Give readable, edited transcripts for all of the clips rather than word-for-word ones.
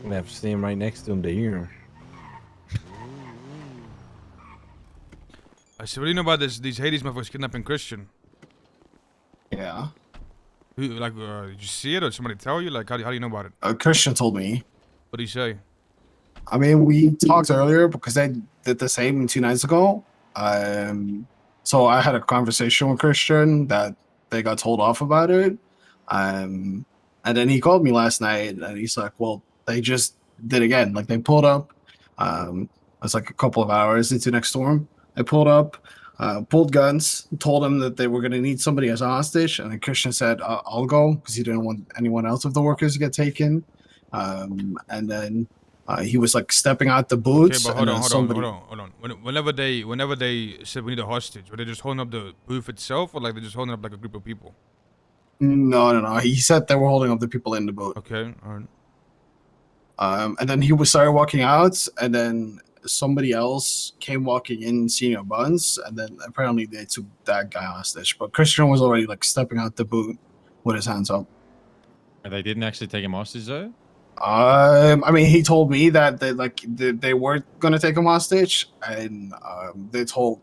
I'm gonna have to stand right next to him to hear him. I said, what do you know about these Hades motherfuckers kidnapping Christian? Yeah. Who, like, did you see it or somebody tell you? Like, how do you know about it? Christian told me. What did he say? I mean, we talked earlier because I did the same 2 nights ago. So I had a conversation with Christian that they got told off about it. And then he called me last night and he's like, well, they just did again. Like they pulled up. It was like a couple of hours into next storm. They pulled up, pulled guns, told him that they were going to need somebody as a hostage. And then Christian said, I'll go because he didn't want anyone else of the workers to get taken. And then he was like stepping out the boots. Okay, but and hold on. Whenever they said we need a hostage, were they just holding up the booth itself, or like they just holding up like a group of people? No. He said they were holding up the people in the boat. Okay, alright. And then he was started walking out, and then somebody else came walking in, senior buns, and then apparently they took that guy hostage. But Christian was already like stepping out the boot with his hands up. And they didn't actually take him hostage though. I mean, he told me that they were gonna take him hostage, and they told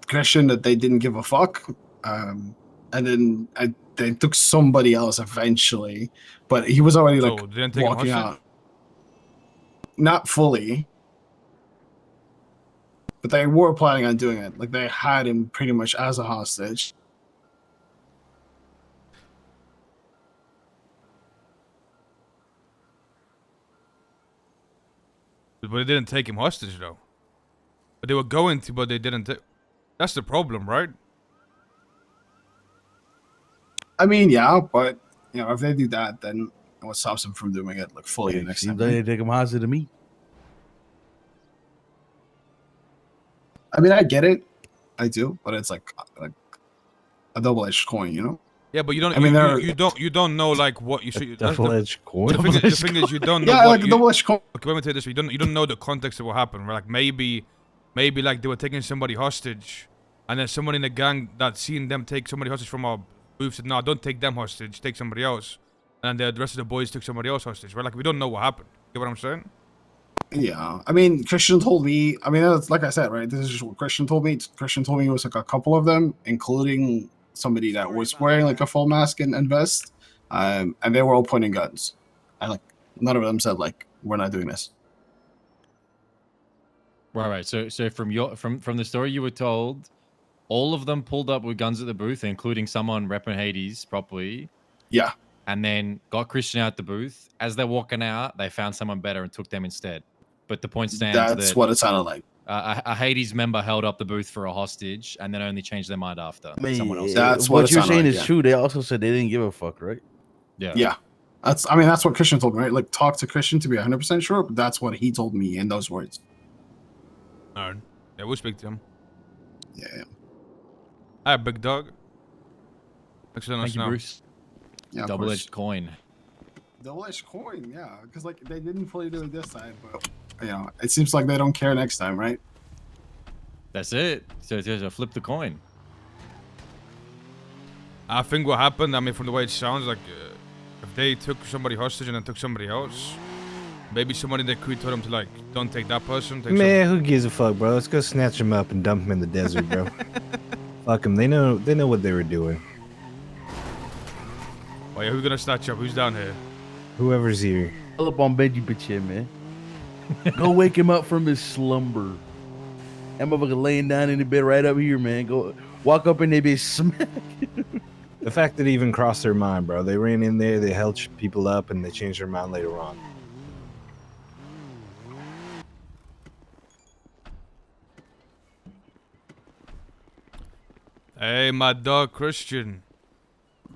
Christian that they didn't give a fuck. And then they took somebody else eventually, but he was already like walking out. Not fully, but they were planning on doing it. Like they had him pretty much as a hostage. But they didn't take him hostage though. But they were going to, but they didn't. That's the problem, right? I mean, yeah, but you know, if they do that, then what stops them from doing it like fully the next time? They take him hostage to me. I mean, I get it, I do, but it's like a double-edged coin, you know? Yeah, but you don't. I mean, you don't know like what you should. Double-edged coin. The thing is, you don't know. Yeah, like a double-edged coin. Okay, let me tell you this: you don't know the context of what happened. Right? Like maybe like they were taking somebody hostage, and then someone in the gang that seen them take somebody hostage from our booth said, "No, don't take them hostage. Take somebody else." And then the rest of the boys took somebody else hostage. Right? Like we don't know what happened. You get what I'm saying? Yeah, I mean, Christian told me. I mean, that's like I said, right? This is just what Christian told me. Christian told me it was like a couple of them, including somebody that was wearing like a full mask and vest, and they were all pointing guns. And like none of them said like we're not doing this. Right. So from the story you were told, all of them pulled up with guns at the booth, including someone repping Hades properly. Yeah. And then got Christian out the booth. As they're walking out, they found someone better and took them instead. But the point stands that's what it sounded like. A Hades member held up the booth for a hostage and then only changed their mind after. Someone else. That's what you're saying like, is true. They also said they didn't give a fuck, right? Yeah. Yeah. That's what Christian told me, right? Like talk to Christian to be 100% sure, but that's what he told me in those words. Alright. Yeah, we'll speak to him. Yeah. Alright, big dog. Thanks for letting us know. Bruce. Yeah. Double-edged coin. Double-edged coin, yeah. Because like they didn't fully do it this time, but you know, it seems like they don't care next time, right? That's it. So flip the coin. I think what happened, I mean, from the way it sounds, like if they took somebody hostage and then took somebody else, maybe somebody in the crew told them to like, don't take that person. Man, who gives a fuck, bro? Let's go snatch him up and dump him in the desert, bro. Fuck them. They know what they were doing. Oh yeah, who's gonna snatch up? Who's down here? Whoever's here. Pull up on Benji bitch here, man. Go wake him up from his slumber. That motherfucker laying down in the bed right up here, man. Go walk up in there, bitch, smack. The fact that it even crossed their mind, bro. They ran in there, they held people up, and they changed their mind later on. Hey, my dog Christian.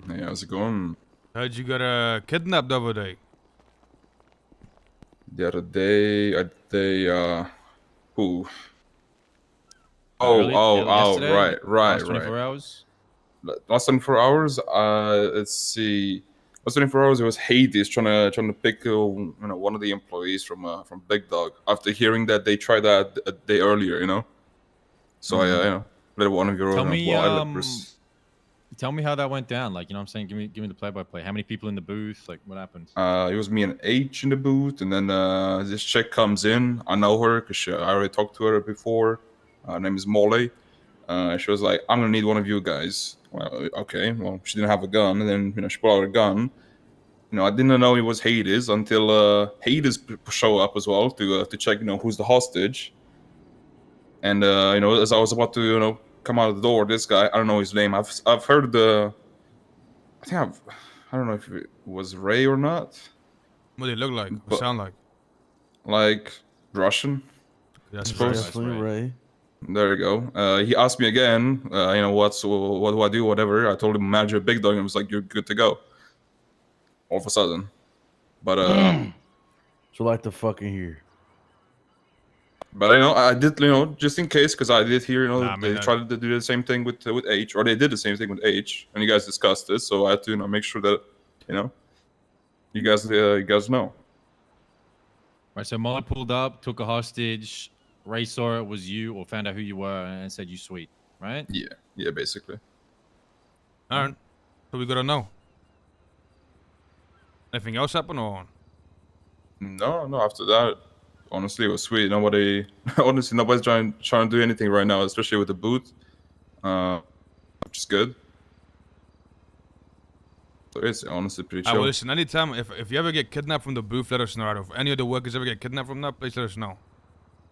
Hey, how's it going? Heard you got kidnapped the other day. The other day, who? Yesterday? Right. 24 hours? Last 24 hours? Let's see. Last 24 hours, it was Hades trying to pick one of the employees from Big Dog after hearing that they tried that a day earlier, you know. So I let one of your Tell me, Tell me how that went down. Like, you know what I'm saying? Give me the play-by-play. How many people in the booth? Like, what happened? It was me and H in the booth, and then this chick comes in. I know her because I already talked to her before. Her name is Molly. She was like, "I'm gonna need one of you guys." Well, okay. Well, she didn't have a gun, and then she pulled out a gun. I didn't know it was Hades until Hades show up as well to check, who's the hostage. And as I was about to, come out of the door, this guy, I don't know his name. I've heard I don't know if it was Ray or not. What do they look like? What But- sound like? Like Russian. That's suppose. right. Definitely Ray. There you go. He asked me again, what do I do, whatever. I told him manager Big Dog, and was like, "You're good to go." All of a sudden, but So like the fucking here. but I did, just in case, because I did hear, Nah, they man, tried to do the same thing with H, or they did the same thing with H, and you guys discussed this, so I had to, make sure that, you guys know. Right. So Molly pulled up, took a hostage. Ray saw it was you, or found out who you were, and said you sweet. Right? Yeah, basically. All right. So we gotta know. Anything else happen or? No. After that, honestly, it was sweet. Honestly, nobody's trying to do anything right now, especially with the booth, which is good. So it's honestly pretty Well, chill. listen. Anytime if you ever get kidnapped from the booth, let us know. Right? If any of the workers ever get kidnapped from that place, let us know.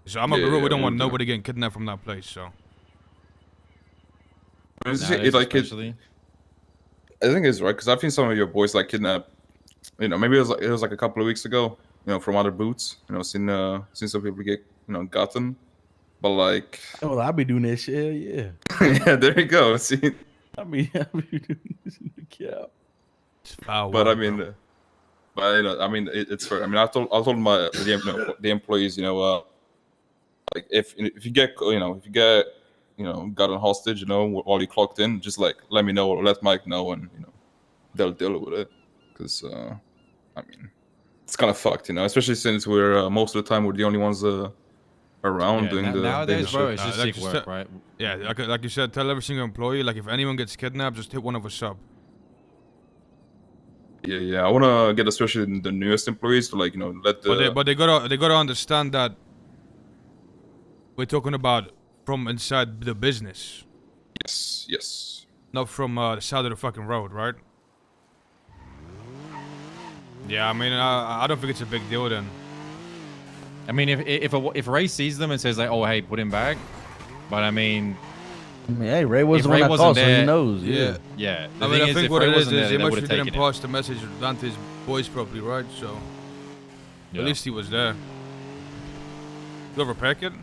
So I'm gonna be real. We don't want nobody getting kidnapped from that place. So. Nowadays, especially. I think it's right because I've seen some of your boys like kidnapped. Maybe it was like a couple of weeks ago. From other booths. Seen some people get gotten, but like. Oh, well, I be doing that shit. Yeah. Yeah, there you go. See. I be doing this in the cap. It's foul But I work, mean, bro. it's fair. I mean, I told the employees, like if you get gotten hostage, while you clocked in, just like let me know or let Mike know, and they'll deal with it. Because I mean, it's kind of fucked, especially since we're most of the time we're the only ones around Yeah, doing the nowadays, shit. bro, it's just like sick you work, said- right? Yeah, like you said, tell every single employee, like if anyone gets kidnapped, just hit one of us up. Yeah. I want to get especially the newest employees to let the. But they gotta understand that we're talking about from inside the business, Yes. not from the side of the fucking road, right? Yeah, I mean, I don't think it's a big deal then. I mean, if Ray sees them and says like, "Oh, hey, put him back," but I mean, Hey, Ray was the Ray one I wasn't called, so he there- knows. Yeah. yeah. The I thing mean, I is, think if what Ray it is wasn't there, he they must would have didn't taken it. pass the message down to his boys properly, right? So Yeah. at least he was there. You ever pack it?